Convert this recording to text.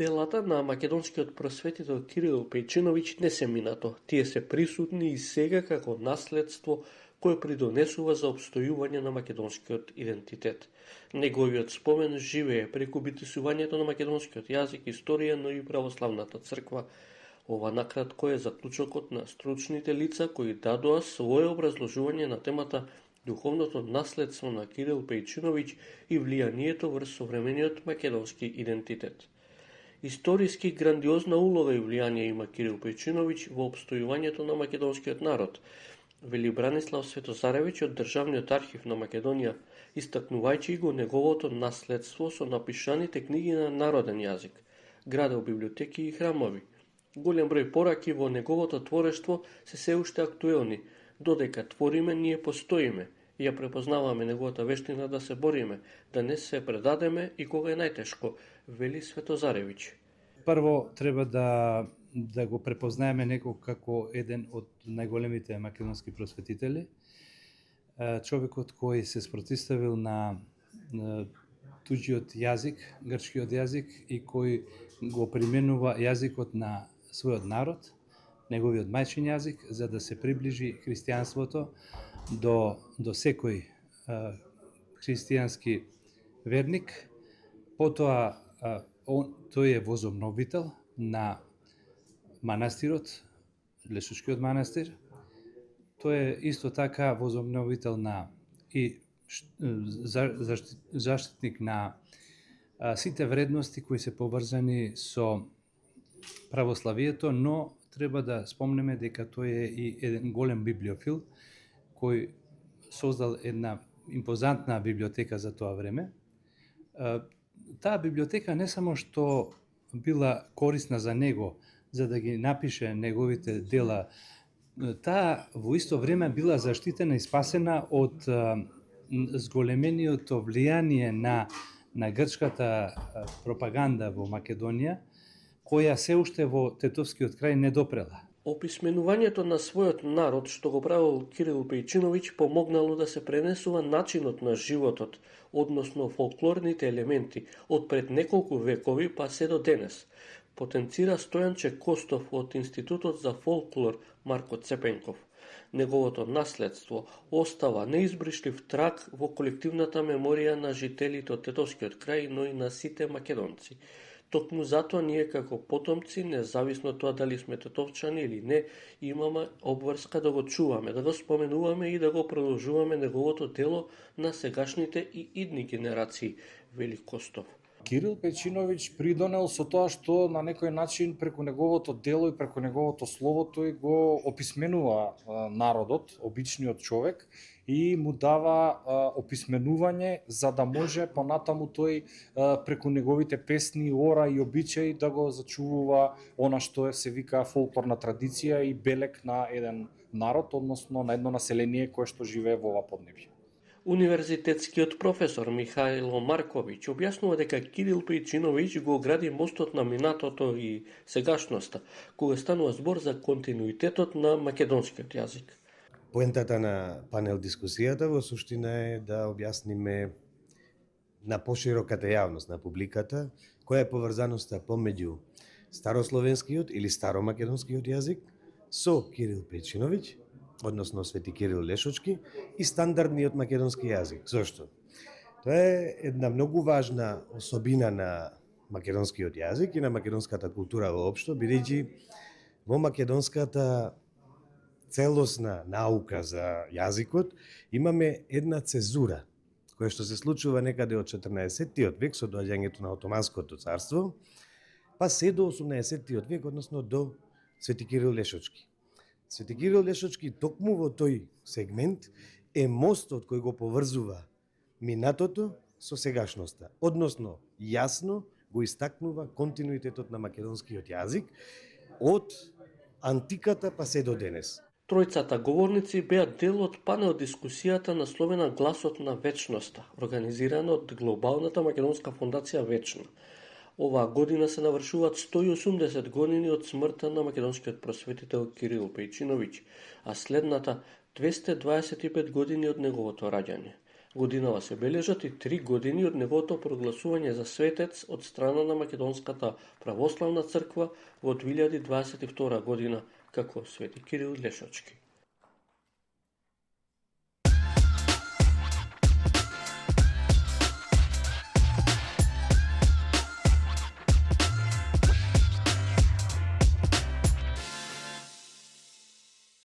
Делата на македонскиот просветител Кирил Пејчиновиќ не се минато, тие се присутни и сега како наследство кој придонесува за обстојување на македонскиот идентитет. Неговиот спомен живее преку битисувањето на македонскиот јазик, историја, но и православната црква. Ова накратко е заклучокот на стручните лица кои дадоа свое образложување на темата духовното наследство на Кирил Пејчиновиќ и влијанието врз современиот македонски идентитет. Историски грандиозна улога и влијание има Кирил Пејчиновиќ во обстојувањето на македонскиот народ, вели Бранислав Светозаревиќ од Државниот архив на Македонија, истакнувајќи го неговото наследство со напишаните книги на народен јазик, градел библиотеки и храмови. Голем број пораки во неговото творештво се уште актуелни. Додека твориме, ние постоиме. Ја препознаваме неговата вештина да се бориме, да не се предадеме и кога е најтешко, вели Светозаревиќ. Прво треба да го препознаеме некој како еден од најголемите македонски просветители, човекот кој се спротивставил на туѓиот јазик, грчкиот јазик, и кој го применува јазикот на својот народ, неговиот мајчин јазик, за да се приближи христијанството до секој христијански верник. Потоа тој е возобновител на манастирот, Лешучкиот манастир. Тој е исто така возобновител и заштитник на сите вредности кои се поврзани со православието, но треба да спомнеме дека тој е и еден голем библиофил кој создал една импозантна библиотека за тоа време. Таа библиотека не само што била корисна за него, за да ги напише неговите дела, таа во исто време била заштитена и спасена од зголемениото влијание на грчката пропаганда во Македонија, која се уште во тетовскиот крај не допрела. Описменувањето на својот народ, што го правил Кирил Пејчиновиќ, помогнало да се пренесува начинот на животот, односно фолклорните елементи, од пред неколку векови па се до денес. Потенцира Стојанче Костов од Институтот за фолклор Марко Цепенков. Неговото наследство остава неизбришлив траг во колективната меморија на жителите од тетовскиот крај, но и на сите македонци. Токму затоа ние како потомци, независно тоа дали сме тетовчани или не, имаме обврска да го чуваме, да го споменуваме и да го продолжуваме неговото дело на сегашните и идни генерации, вели Костов. Кирил Пејчиновиќ придонел со тоа што на некој начин преку неговото дело и преку неговото слово тој го описменува народот, обичниот човек, и му дава описменување за да може понатаму тој преку неговите песни, ора и обичаи да го зачувува она што се вика фолклорна традиција и белек на еден народ, односно на едно население кое што живее во ова поднебје. Универзитетскиот професор Михајло Марковиќ објаснува дека Кирил Пејчиновиќ го гради мостот на минатото и сегашноста, кога станува збор за континуитетот на македонскиот јазик. Поентата на панел дискусијата во суштина е да објасниме на пошироката јавност, на публиката, која е поврзаноста помеѓу старословенскиот или старомакедонскиот јазик со Кирил Пејчиновиќ, односно Свети Кирил Лешочки, и стандардниот македонски јазик. Зошто? Тоа е една многу важна особина на македонскиот јазик и на македонската култура воопшто, бидејќи во македонската целосна наука за јазикот имаме една цезура, која што се случува некаде од 14-тиот век со доаѓањето на Отоманското царство, па се до 18-тиот век, односно до Свети Кирил Лешочки. Свети Кирил Лешочки токму во тој сегмент е мостот кој го поврзува минатото со сегашноста, односно јасно го истакнува континуитетот на македонскиот јазик од антиката па се до денес. Тројцата говорници беа дел од панел дискусијата насловена Гласот на вечноста, организирана од Глобалната македонска фондација Вечна. Оваа година се навршуваат 180 години од смртта на македонскиот просветител Кирил Пејчиновиќ, а следната 225 години од неговото раѓање. Годинава се бележат и 3 години од неговото прогласување за светец од страна на Македонската православна црква во 2022 година, како Свети Кирил Лешачки.